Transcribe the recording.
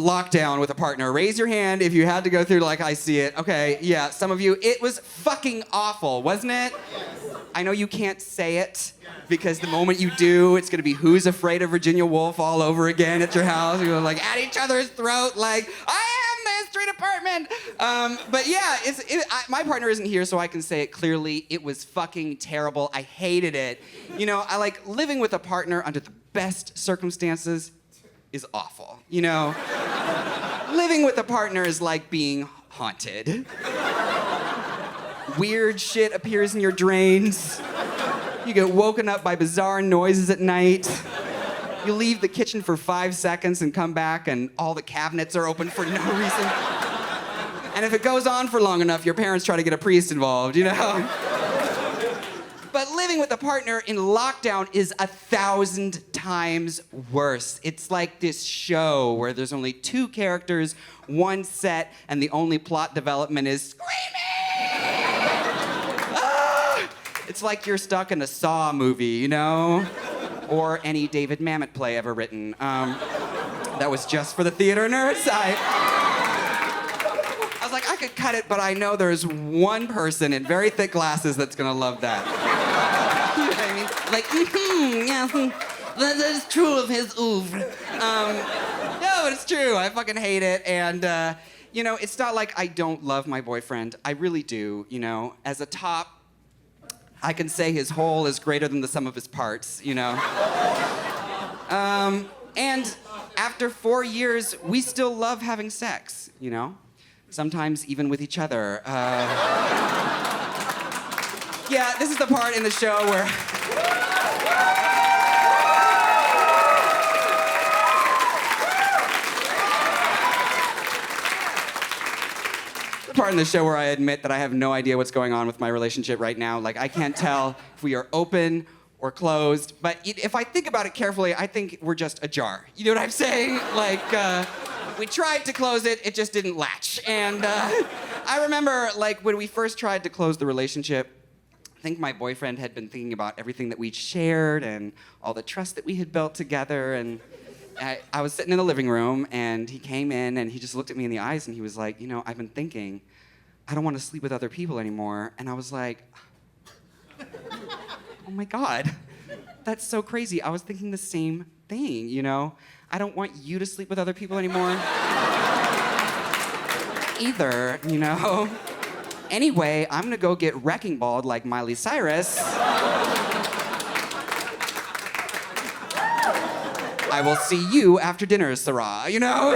lockdown with a partner? Raise your hand if you had to go through like I see it. Okay, yeah, some of you. It was fucking awful, wasn't it? Yes. I know you can't say it because the moment you do, it's gonna be Who's Afraid of Virginia Woolf all over again at your house. You're like at each other's throat, like, I am the street apartment. But yeah, my partner isn't here, so I can say it clearly. It was fucking terrible. I hated it. You know, I like living with a partner under the best circumstances is awful. You know, living with a partner is like being haunted. Weird shit appears in your drains. You get woken up by bizarre noises at night. You leave the kitchen for 5 seconds and come back and all the cabinets are open for no reason. And if it goes on for long enough, your parents try to get a priest involved, you know? But living with a partner in lockdown is 1,000 times worse. It's like this show where there's only 2 characters, 1 set, and the only plot development is screaming! Ah! It's like you're stuck in a Saw movie, you know? Or any David Mamet play ever written. That was just for the theater nerds. I was like, I could cut it, but I know there's 1 person in very thick glasses that's gonna love that. You know what I mean? Like, yeah, that is true of his oeuvre. No, but it's true. I fucking hate it. And, you know, it's not like I don't love my boyfriend. I really do, you know. As a top, I can say his whole is greater than the sum of his parts, you know. And after 4 years, we still love having sex, you know. Sometimes even with each other. Yeah, this is the part in the show where... the part in the show where I admit that I have no idea what's going on with my relationship right now. Like, I can't tell if we are open or closed. But if I think about it carefully, I think we're just ajar. You know what I'm saying? Like, we tried to close it, it just didn't latch. And I remember, like, when we first tried to close the relationship, I think my boyfriend had been thinking about everything that we'd shared and all the trust that we had built together. And I was sitting in the living room, and he came in, and he just looked at me in the eyes, and he was like, you know, I've been thinking, I don't want to sleep with other people anymore. And I was like, oh my God, that's so crazy. I was thinking the same thing, you know? I don't want you to sleep with other people anymore. Either, you know? Anyway, I'm gonna go get wrecking balled like Miley Cyrus. I will see you after dinner, Sarah, you know?